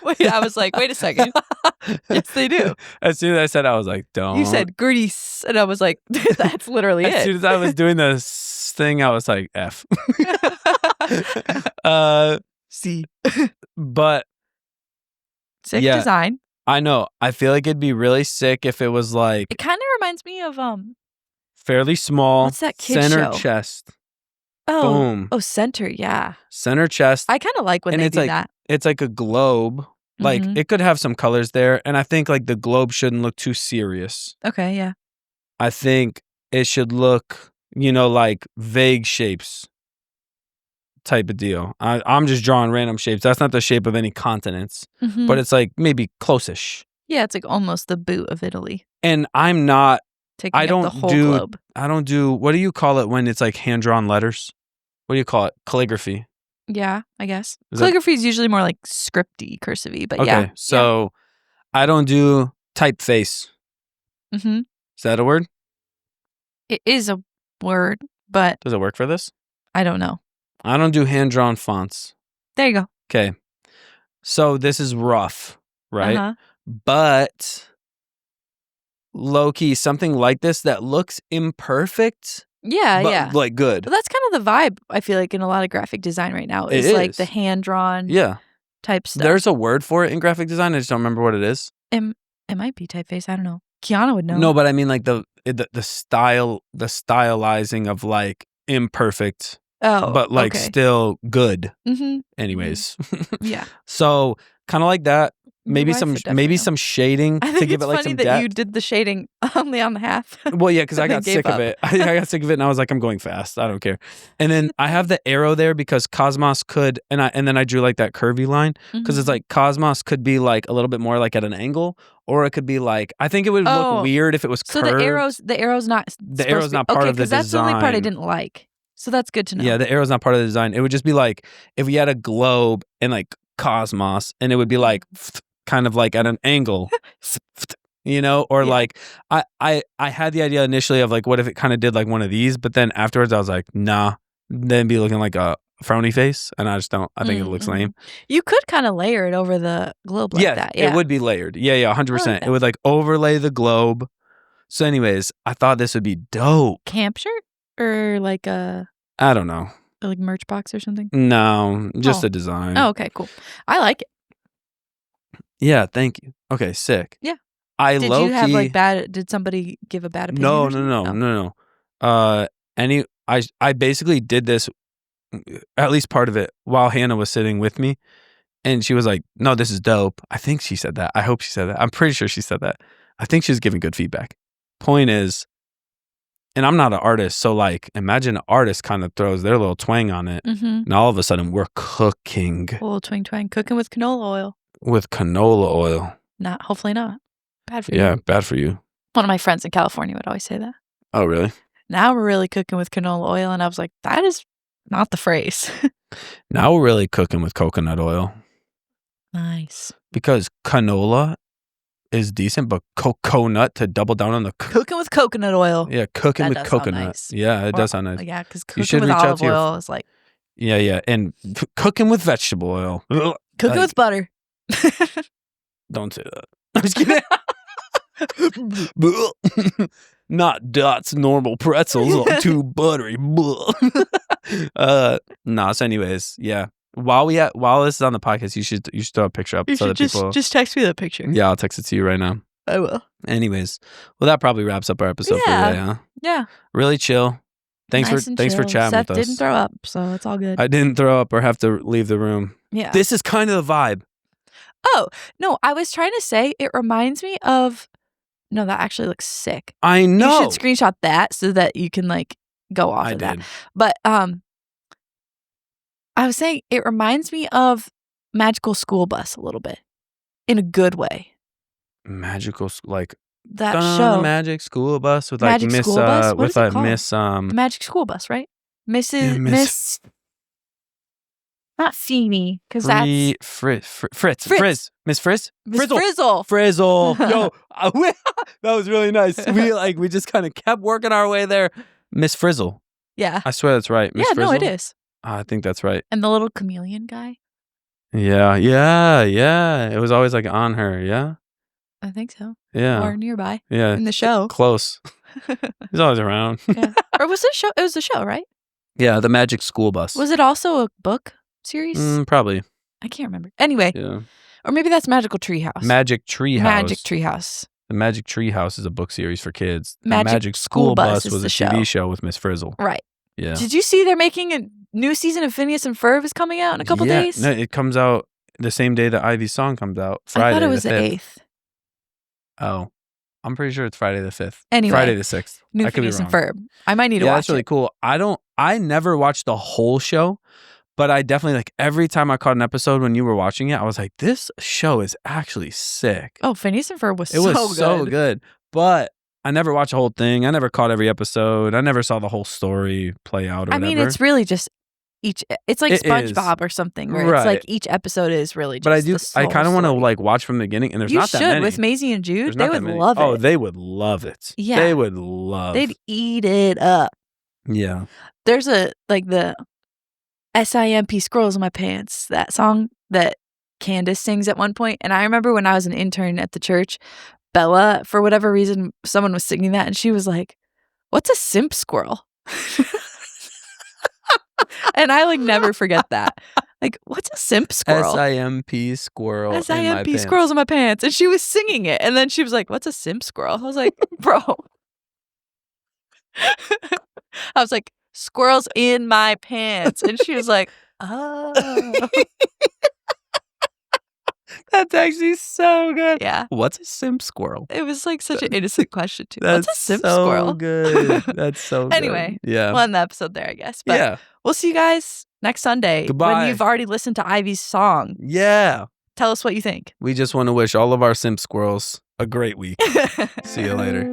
Speaker 1: Wait, I was like, wait a second. Yes, they do.
Speaker 2: As soon as I said, I was like, don't.
Speaker 1: You said Greece, and I was like, that's literally it.
Speaker 2: As soon as I was doing this thing, I was like, F.
Speaker 1: C.
Speaker 2: But
Speaker 1: sick design.
Speaker 2: I know. I feel like it'd be really sick if it was like
Speaker 1: it kind of reminds me of
Speaker 2: fairly small.
Speaker 1: What's that kid
Speaker 2: center
Speaker 1: show?
Speaker 2: Chest.
Speaker 1: Oh,
Speaker 2: boom.
Speaker 1: Oh, center, yeah.
Speaker 2: Center chest.
Speaker 1: I kind of like when they do that.
Speaker 2: It's like a globe. Like it could have some colors there, and I think like the globe shouldn't look too serious.
Speaker 1: Okay, yeah.
Speaker 2: I think it should look, like vague shapes type of deal. I'm just drawing random shapes. That's not the shape of any continents, but it's like maybe close-ish.
Speaker 1: Yeah, it's like almost the boot of Italy.
Speaker 2: And I'm not
Speaker 1: taking up the whole globe.
Speaker 2: I don't do, what do you call it when it's like hand-drawn letters? What do you call it? Calligraphy.
Speaker 1: Yeah, I guess. Calligraphy is usually more like scripty, cursive-y, but yeah.
Speaker 2: Okay, so I don't do typeface.
Speaker 1: Mm-hmm.
Speaker 2: Is that a word?
Speaker 1: It is a word, but...
Speaker 2: Does it work for this?
Speaker 1: I don't know.
Speaker 2: I don't do hand-drawn fonts.
Speaker 1: There you go.
Speaker 2: Okay. So this is rough, right?
Speaker 1: Uh-huh.
Speaker 2: But low-key, something like this that looks imperfect...
Speaker 1: Yeah,
Speaker 2: but
Speaker 1: yeah.
Speaker 2: like good.
Speaker 1: But that's kind of the vibe, I feel like, in a lot of graphic design right now. It's like the hand-drawn type stuff.
Speaker 2: There's a word for it in graphic design. I just don't remember what it is.
Speaker 1: It might be typeface. I don't know. Kiana would know.
Speaker 2: No, but I mean like the style, the stylizing of like imperfect, but like still good.
Speaker 1: Mm-hmm.
Speaker 2: Anyways.
Speaker 1: Yeah.
Speaker 2: So kind of like that. Maybe some shading to give it like some depth.
Speaker 1: That you did the shading only on the half.
Speaker 2: Well, yeah, because I got sick of it. I got sick of it, and I was like, I'm going fast. I don't care. And then I have the arrow there because Cosmos could, and then I drew like that curvy line because it's like Cosmos could be like a little bit more like at an angle, or it could be like I think it would look weird if it was curved.
Speaker 1: So the arrow's not
Speaker 2: part of the design.
Speaker 1: That's the only part I didn't like. So that's good to know.
Speaker 2: Yeah, the arrow's not part of the design. It would just be like if we had a globe and like Cosmos, and it would be like kind of like at an angle, or like I had the idea initially of like what if it kind of did like one of these, but then afterwards I was like, nah, then be looking like a frowny face, and I just don't. I think it looks lame.
Speaker 1: You could kind of layer it over the globe like that. Yeah,
Speaker 2: it would be layered. Yeah, 100%. It would like overlay the globe. So, anyways, I thought this would be dope.
Speaker 1: Camp shirt or like a
Speaker 2: I don't know,
Speaker 1: like merch box or something.
Speaker 2: No, just a design.
Speaker 1: Oh, okay, cool. I like it.
Speaker 2: Yeah, thank you. Okay, sick.
Speaker 1: Yeah.
Speaker 2: Did you have
Speaker 1: like bad? Did somebody give a bad opinion?
Speaker 2: No. I basically did this, at least part of it, while Hannah was sitting with me, and she was like, "No, this is dope." I think she said that. I hope she said that. I'm pretty sure she said that. I think she was giving good feedback. Point is, and I'm not an artist, so like, imagine an artist kind of throws their little twang on it, and all of a sudden we're cooking.
Speaker 1: A little twang, cooking with canola oil.
Speaker 2: With canola oil.
Speaker 1: Hopefully not. Bad for you.
Speaker 2: Yeah, bad for you.
Speaker 1: One of my friends in California would always say that.
Speaker 2: Oh, really?
Speaker 1: Now we're really cooking with canola oil. And I was like, that is not the phrase.
Speaker 2: Now we're really cooking with coconut oil.
Speaker 1: Nice.
Speaker 2: Because canola is decent, but coconut to double down on the...
Speaker 1: Cooking with coconut oil.
Speaker 2: Yeah, cooking with coconut.
Speaker 1: Nice.
Speaker 2: Yeah, it does sound nice.
Speaker 1: Yeah, because cooking with olive oil is like...
Speaker 2: Yeah. And cooking with vegetable oil.
Speaker 1: Cooking with butter.
Speaker 2: Don't say that. I'm just kidding. Not Dot's normal pretzels. I'm too buttery. No. So, anyways, yeah. While this is on the podcast, you should throw a picture up
Speaker 1: You
Speaker 2: so
Speaker 1: should
Speaker 2: that people.
Speaker 1: just text me the picture.
Speaker 2: Yeah, I'll text it to you right now.
Speaker 1: I will.
Speaker 2: Anyways, well, that probably wraps up our episode for today, huh?
Speaker 1: Yeah.
Speaker 2: Really chill. Thanks for chatting
Speaker 1: Seth
Speaker 2: with us.
Speaker 1: didn't throw up, so it's all good.
Speaker 2: I didn't throw up or have to leave the room.
Speaker 1: Yeah.
Speaker 2: This is kind of the vibe.
Speaker 1: Oh, no, I was trying to say it reminds me of. No, that actually looks sick.
Speaker 2: I know.
Speaker 1: You should screenshot that so that you can like go off of that. But I was saying it reminds me of Magical School Bus a little bit, in a good way.
Speaker 2: Magical like
Speaker 1: that show,
Speaker 2: Magic School Bus with like Miss with like Miss
Speaker 1: the Magic School Bus, right? Miss. Not Feeny, because that's
Speaker 2: Fritz. Miss Frizz?
Speaker 1: Miss Frizzle.
Speaker 2: Frizzle. Yo, that was really nice. We just kind of kept working our way there. Miss Frizzle.
Speaker 1: Yeah.
Speaker 2: I swear that's right. Miss Frizzle?
Speaker 1: No, it is.
Speaker 2: I think that's right.
Speaker 1: And the little chameleon guy?
Speaker 2: Yeah. It was always like on her, yeah?
Speaker 1: I think so.
Speaker 2: Yeah.
Speaker 1: Or nearby.
Speaker 2: Yeah.
Speaker 1: In the show.
Speaker 2: Close. He's always around.
Speaker 1: Yeah. Or was it a show? It was a show, right?
Speaker 2: Yeah, the Magic School Bus.
Speaker 1: Was it also a book series?
Speaker 2: Probably.
Speaker 1: I can't remember. Anyway.
Speaker 2: Yeah.
Speaker 1: Or maybe that's Magical Treehouse.
Speaker 2: Magic Treehouse.
Speaker 1: Magic Treehouse.
Speaker 2: The Magic Treehouse is a book series for kids.
Speaker 1: Magic
Speaker 2: School Bus was
Speaker 1: the
Speaker 2: a TV show with Miss Frizzle.
Speaker 1: Right.
Speaker 2: Yeah.
Speaker 1: Did you see they're making a new season of Phineas and Ferb is coming out in a couple days?
Speaker 2: No, it comes out the same day that Ivy's song comes out. Friday.
Speaker 1: I thought it was the 8th.
Speaker 2: Oh. I'm pretty sure it's Friday the 5th.
Speaker 1: Anyway.
Speaker 2: Friday the 6th.
Speaker 1: New Phineas and Ferb. I might need to watch it.
Speaker 2: Yeah, that's really cool. I never watched the whole show, but I definitely, like, every time I caught an episode when you were watching it, I was like, this show is actually sick.
Speaker 1: Oh, Phineas and Ferb was
Speaker 2: so good. But I never watched the whole thing. I never caught every episode. I never saw the whole story play out or whatever.
Speaker 1: I mean, it's really just it's like SpongeBob or something, where it's like each episode is really just
Speaker 2: I kind of want to like watch from the beginning, and there's not that many.
Speaker 1: You should with Maisie and Jude. They would love it.
Speaker 2: Oh, they would love it.
Speaker 1: Yeah.
Speaker 2: They would love.
Speaker 1: They'd eat it up.
Speaker 2: Yeah.
Speaker 1: There's the SIMP Squirrels in My Pants, that song that Candace sings at one point. And I remember when I was an intern at the church, Bella, for whatever reason, someone was singing that, and she was like, "What's a simp squirrel?" And I like never forget that. Like, what's a simp squirrel?
Speaker 2: SIMP squirrel.
Speaker 1: SIMP squirrels in my pants. And she was singing it. And then she was like, "What's a simp squirrel?" I was like, bro. I was like, "Squirrels in my pants." And she was like, "Oh."
Speaker 2: That's actually so good.
Speaker 1: Yeah.
Speaker 2: What's a simp squirrel?
Speaker 1: It was like such an innocent question too.
Speaker 2: That's
Speaker 1: What's a simp
Speaker 2: so
Speaker 1: squirrel?
Speaker 2: Good. That's so good.
Speaker 1: Anyway,
Speaker 2: yeah.
Speaker 1: we'll end the episode there, I guess. But we'll see you guys next Sunday.
Speaker 2: Goodbye.
Speaker 1: When you've already listened to Ivy's song.
Speaker 2: Yeah.
Speaker 1: Tell us what you think.
Speaker 2: We just want to wish all of our simp squirrels a great week. See you later.